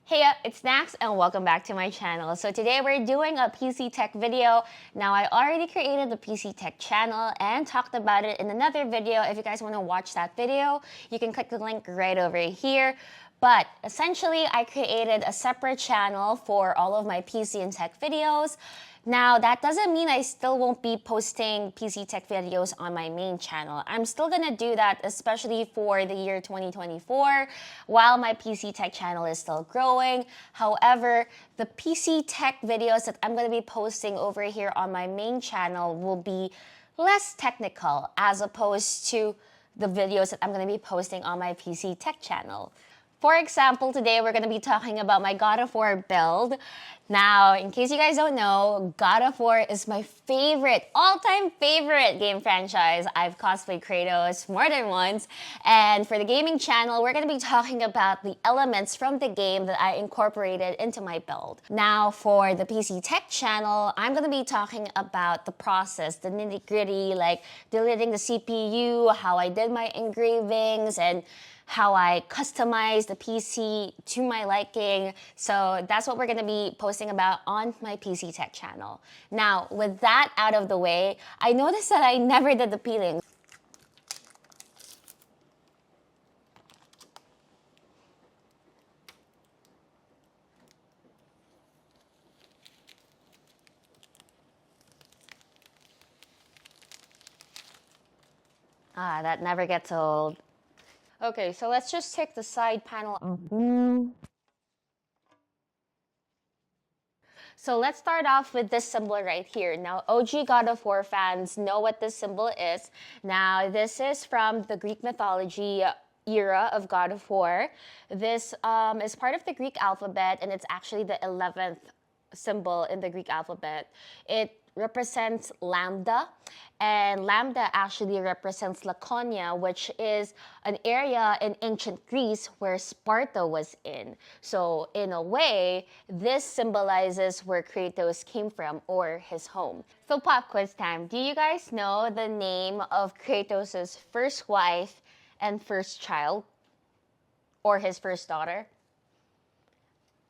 Hey up, it's Nax and welcome back to my channel. So today we're doing a PC tech video. Now I already created the PC tech channel and talked about it in another video. If you guys want to watch that video, you can click the link right over here. But essentially, I created a separate channel for all of my PC and tech videos. Now, that doesn't mean I still won't be posting PC tech videos on my main channel. I'm still gonna do that, especially for the year 2024, while my PC tech channel is still growing. However, the PC tech videos that I'm gonna be posting over here on my main channel will be less technical as opposed to the videos that I'm gonna be posting on my PC tech channel. For example, today we're going to be talking about my God of War build. Now, in case you guys don't know, God of War is my favorite, all-time favorite game franchise. I've cosplayed Kratos more than once. And for the gaming channel, we're going to be talking about the elements from the game that I incorporated into my build. Now, for the PC Tech channel, I'm going to be talking about the process, the nitty-gritty, like deleting the CPU, how I did my engravings, and how I customize the PC to my liking. So that's what we're gonna be posting about on my PC Tech channel. Now, with that out of the way, I noticed that I never did the peeling. That never gets old. Okay, so let's just take the side panel off. So let's start off with this symbol right here. Now, OG God of War fans know what this symbol is. Now, this is from the Greek mythology era of God of War. This is part of the Greek alphabet, and it's actually the 11th symbol in the Greek alphabet. It represents lambda, and lambda actually represents Laconia, which is an area in ancient Greece where Sparta was in. So in a way, this symbolizes where Kratos came from, or his home. So pop quiz time. Do you guys know the name of Kratos' first wife and first child, or his first daughter?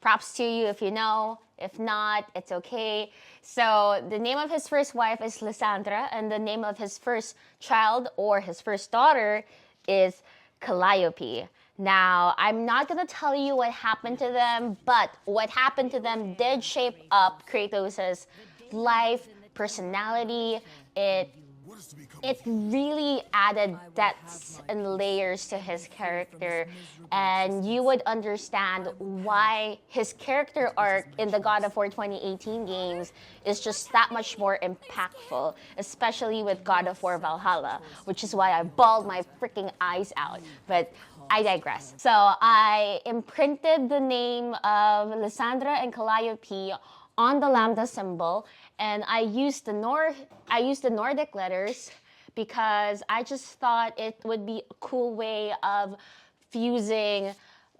Props to you if you know. If not, it's okay. So the name of his first wife is Lysandra, and the name of his first child or his first daughter is Calliope. Now, I'm not gonna tell you what happened to them, but what happened to them did shape up Kratos' life, personality. It really added depths and layers to his character, and you would understand why his character arc in the God of War 2018 games is just that much more impactful, especially with God of War Valhalla, which is why I bawled my freaking eyes out. But I digress. So I imprinted the name of Lysandra and Calliope on the lambda symbol, and I used the Nordic letters because I just thought it would be a cool way of fusing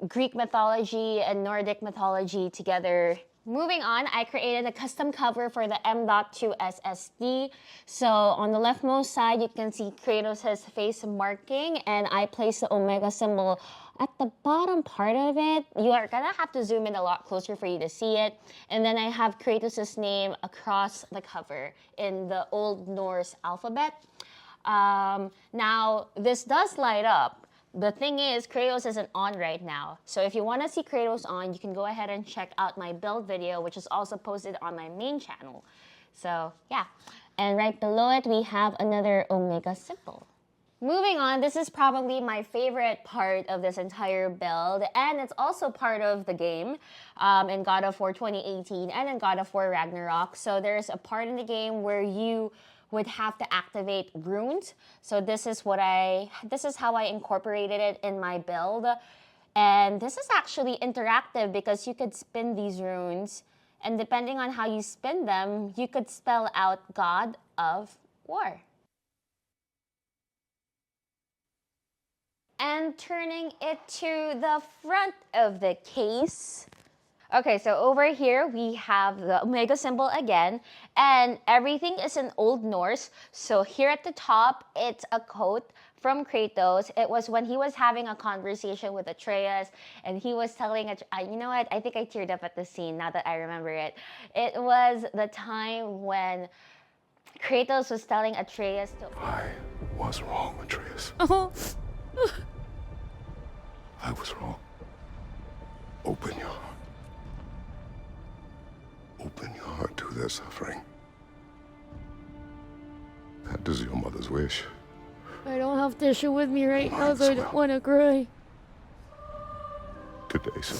Greek mythology and Nordic mythology together. Moving on, I created a custom cover for the M.2 SSD. So on the leftmost side, you can see Kratos' face marking, and I placed the Omega symbol at the bottom part of it. You are gonna have to zoom in a lot closer for you to see it. And then I have Kratos' name across the cover in the Old Norse alphabet. Now, this does light up. The thing is, Kratos isn't on right now. So if you want to see Kratos on, you can go ahead and check out my build video, which is also posted on my main channel. So yeah, and right below it, we have another Omega symbol. Moving on, this is probably my favorite part of this entire build, and it's also part of the game in God of War 2018 and in God of War Ragnarok. So there's a part in the game where you would have to activate runes. So this is how I incorporated it in my build. And this is actually interactive because you could spin these runes, and depending on how you spin them, you could spell out God of War. And turning it to the front of the case. Okay, so over here we have the Omega symbol again, and everything is in Old Norse. So here at the top, it's a quote from Kratos. It was when he was having a conversation with Atreus, and he was telling, you know what, I think I teared up at the scene now that I remember it. It was the time when Kratos was telling Atreus to... I was wrong, Atreus. Oh. I was wrong. Open your heart. Open your heart to their suffering. That is your mother's wish. I don't have tissue with me right now, Might so I as don't well. want to cry. Today, son.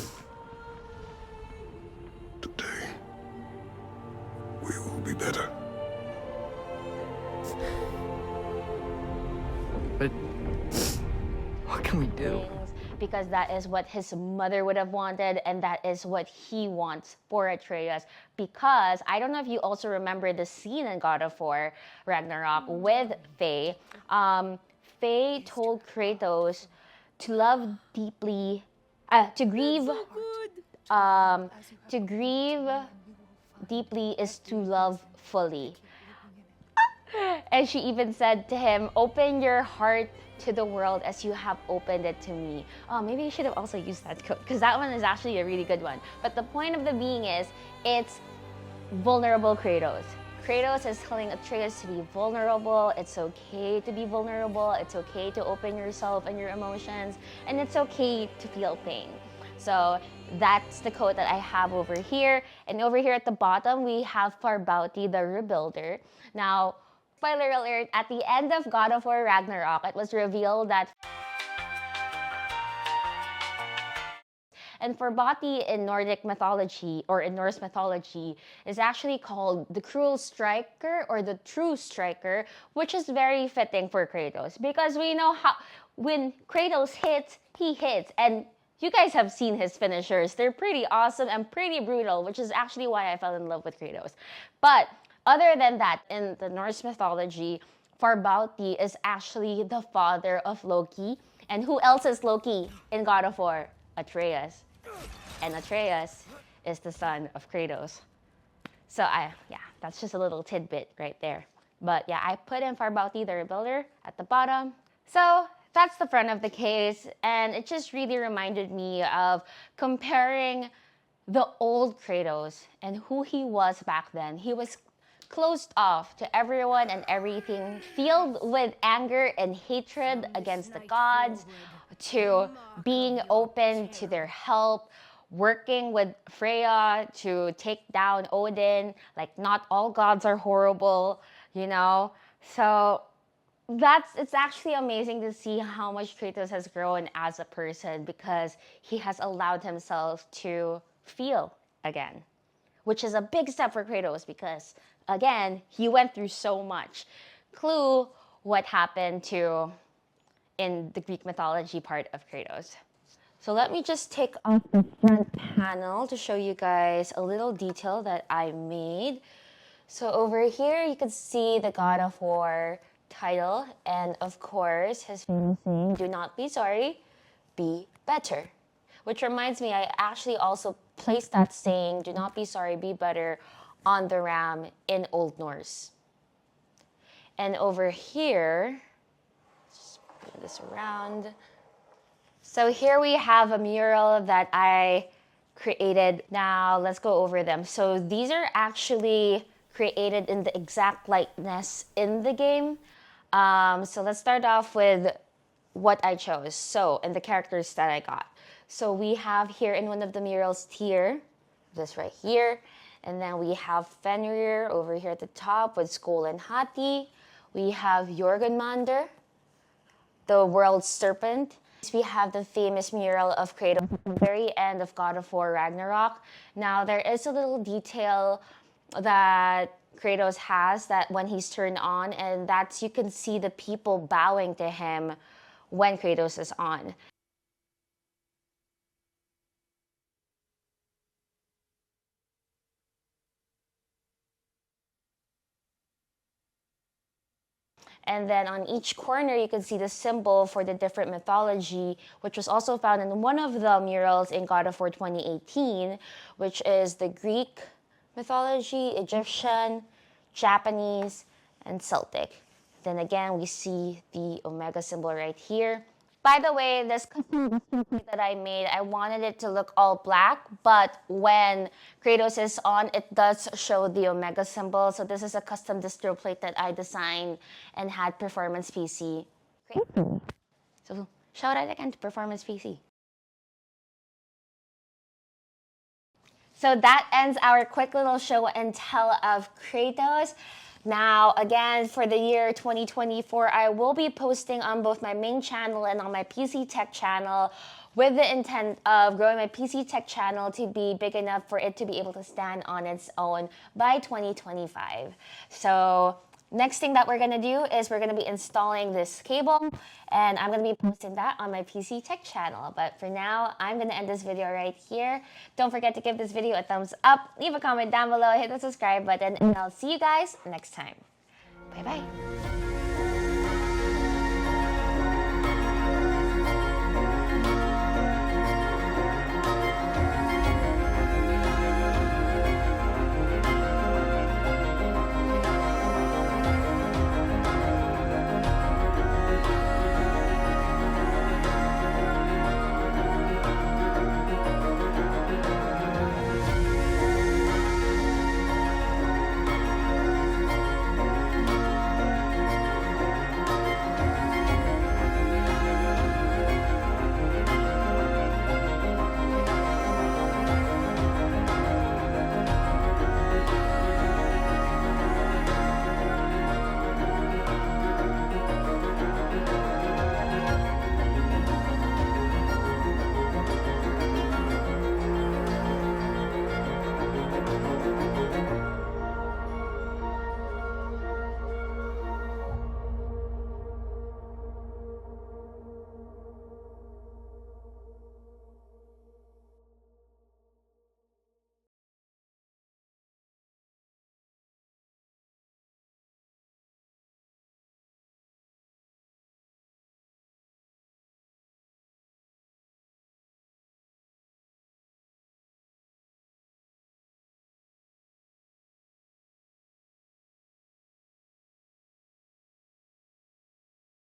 Today, we will be better. But what can we do? Because that is what his mother would have wanted, and that is what he wants for Atreus. Because I don't know if you also remember the scene in God of War Ragnarok with Faye. Faye told Kratos to love deeply, to grieve. To grieve deeply is to love fully. And she even said to him, open your heart to the world as you have opened it to me. Oh, maybe you should have also used that quote, because that one is actually a really good one. But the point of the being is, it's vulnerable Kratos. Kratos is telling Atreus to be vulnerable. It's okay to be vulnerable. It's okay to open yourself and your emotions. And it's okay to feel pain. So that's the quote that I have over here. And over here at the bottom, we have Farbauti, the rebuilder. Now, spoiler alert, at the end of God of War Ragnarok, it was revealed that... And Farbauti in Nordic mythology, or in Norse mythology, is actually called the cruel striker or the true striker, which is very fitting for Kratos. Because we know how, when Kratos hits, he hits. And you guys have seen his finishers. They're pretty awesome and pretty brutal, which is actually why I fell in love with Kratos. But other than that, in the Norse mythology, Farbauti is actually the father of Loki. And who else is Loki in God of War? Atreus. And Atreus is the son of Kratos. So that's just a little tidbit right there. But yeah, I put in Farbauti, the rebuilder, at the bottom. So that's the front of the case. And it just really reminded me of comparing the old Kratos and who he was back then. He was closed off to everyone and everything, filled with anger and hatred against the gods, to being open to their help, working with Freya to take down Odin. Like, not all gods are horrible, you know? So it's actually amazing to see how much Kratos has grown as a person, because he has allowed himself to feel again, which is a big step for Kratos because, again, he went through so much. Clue what happened to in the Greek mythology part of Kratos. So let me just take off the front panel to show you guys a little detail that I made. So over here, you can see the God of War title, and of course, his famous saying, do not be sorry, be better. Which reminds me, I actually also placed that saying, do not be sorry, be better, on the ram in Old Norse. And over here, just move this around. So here we have a mural that I created. Now let's go over them. So these are actually created in the exact likeness in the game. So let's start off with what I chose. So, and the characters that I got. So we have here in one of the murals Tyr, this right here. And then we have Fenrir over here at the top with Skoll and Hati. We have Jorgunmander, the world serpent. We have the famous mural of Kratos at the very end of God of War Ragnarok. Now, there is a little detail that Kratos has that when he's turned on, and that's you can see the people bowing to him when Kratos is on. And then on each corner, you can see the symbol for the different mythology, which was also found in one of the murals in God of War 2018, which is the Greek mythology, Egyptian, Japanese, and Celtic. Then again, we see the Omega symbol right here. By the way, this custom display plate that I made, I wanted it to look all black, but when Kratos is on, it does show the Omega symbol. So this is a custom distro plate that I designed and had Performance PC. Great. So shout out again to Performance PC. So that ends our quick little show and tell of Kratos. Now, again, for the year 2024, I will be posting on both my main channel and on my PC Tech channel with the intent of growing my PC Tech channel to be big enough for it to be able to stand on its own by 2025. So next thing that we're going to do is we're going to be installing this cable, and I'm going to be posting that on my PC Tech channel. But for now, I'm going to end this video right here. Don't forget to give this video a thumbs up, leave a comment down below, hit the subscribe button, and I'll see you guys next time. Bye-bye.